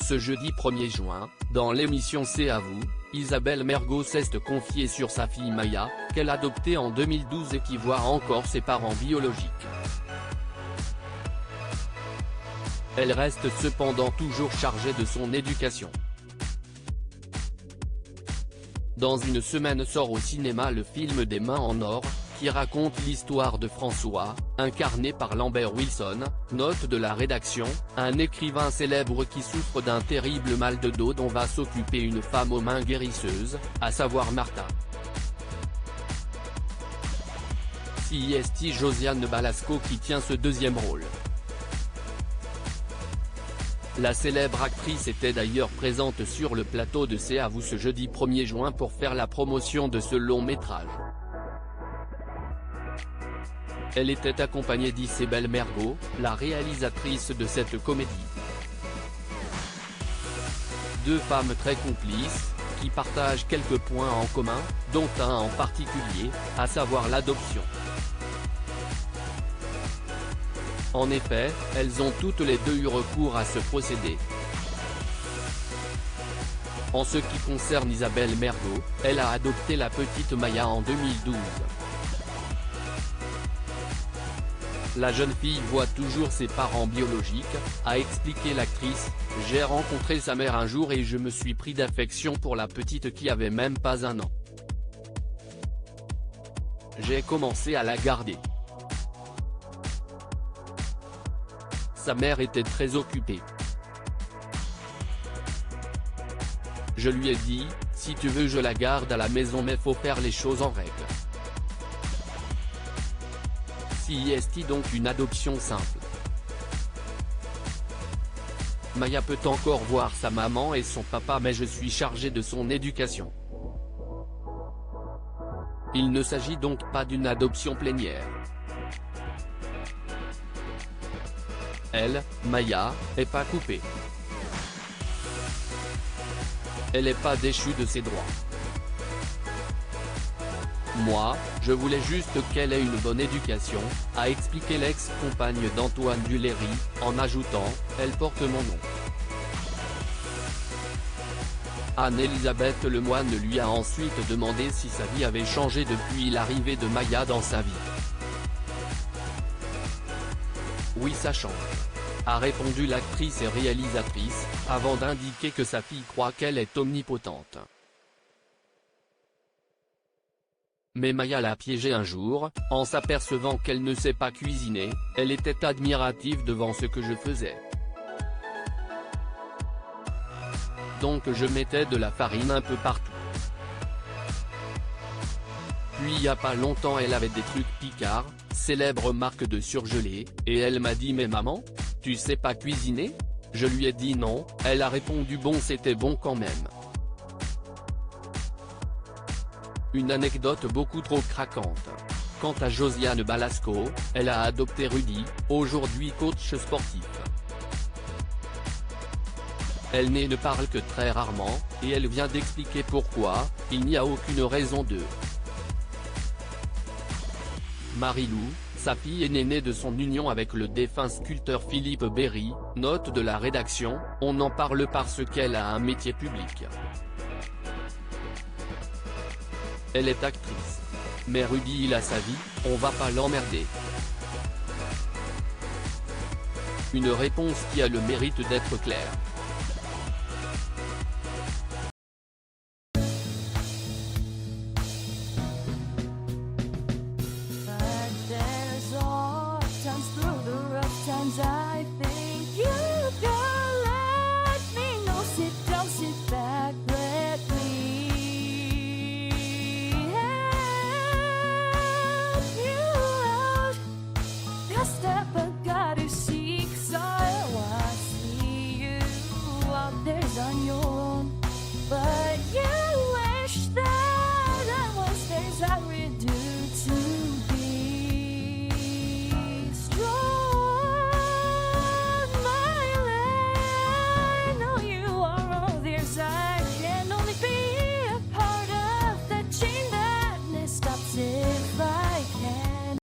Ce jeudi 1er juin, dans l'émission C'est à vous, Isabelle Mergo s'est confiée sur sa fille Maya, qu'elle a adoptée en 2012 et qui voit encore ses parents biologiques. Elle reste cependant toujours chargée de son éducation. Dans une semaine sort au cinéma le film Des mains en or, qui raconte l'histoire de François, incarné par Lambert Wilson, note de la rédaction, un écrivain célèbre qui souffre d'un terrible mal de dos dont va s'occuper une femme aux mains guérisseuses, à savoir Martha. C'est Josiane Balasco qui tient ce deuxième rôle. La célèbre actrice était d'ailleurs présente sur le plateau de C'est à vous ce jeudi 1er juin pour faire la promotion de ce long métrage. Elle était accompagnée d'Isabelle Mergo, la réalisatrice de cette comédie. Deux femmes très complices, qui partagent quelques points en commun, dont un en particulier, à savoir l'adoption. En effet, elles ont toutes les deux eu recours à ce procédé. En ce qui concerne Isabelle Mergo, elle a adopté la petite Maya en 2012. La jeune fille voit toujours ses parents biologiques, a expliqué l'actrice. « J'ai rencontré sa mère un jour et je me suis pris d'affection pour la petite qui avait même pas un an. J'ai commencé à la garder. Sa mère était très occupée. Je lui ai dit, si tu veux je la garde à la maison mais faut faire les choses en règle. C'est donc une adoption simple. Maya peut encore voir sa maman et son papa mais je suis chargé de son éducation. Il ne s'agit donc pas d'une adoption plénière. Elle, Maya, est pas coupée. Elle est pas déchue de ses droits. Moi, je voulais juste qu'elle ait une bonne éducation, a expliqué l'ex-compagne d'Antoine Duléry, en ajoutant, elle porte mon nom. Anne-Elisabeth Lemoine lui a ensuite demandé si sa vie avait changé depuis l'arrivée de Maya dans sa vie. Oui ça change, a répondu l'actrice et réalisatrice, avant d'indiquer que sa fille croit qu'elle est omnipotente. Mais Maya l'a piégée un jour, en s'apercevant qu'elle ne sait pas cuisiner, elle était admirative devant ce que je faisais. Donc je mettais de la farine un peu partout. Puis il y a pas longtemps elle avait des trucs Picard, célèbre marque de surgelés, et elle m'a dit mais maman, tu sais pas cuisiner? Je lui ai dit non, elle a répondu bon c'était bon quand même. Une anecdote beaucoup trop craquante. Quant à Josiane Balasco, elle a adopté Rudy, aujourd'hui coach sportif. Elle ne parle que très rarement, et elle vient d'expliquer pourquoi, il n'y a aucune raison de. Marilou, sa fille est née de son union avec le défunt sculpteur Philippe Berry, note de la rédaction, on en parle parce qu'elle a un métier public. Elle est actrice. Mais Rudy il a sa vie, on va pas l'emmerder. Une réponse qui a le mérite d'être claire.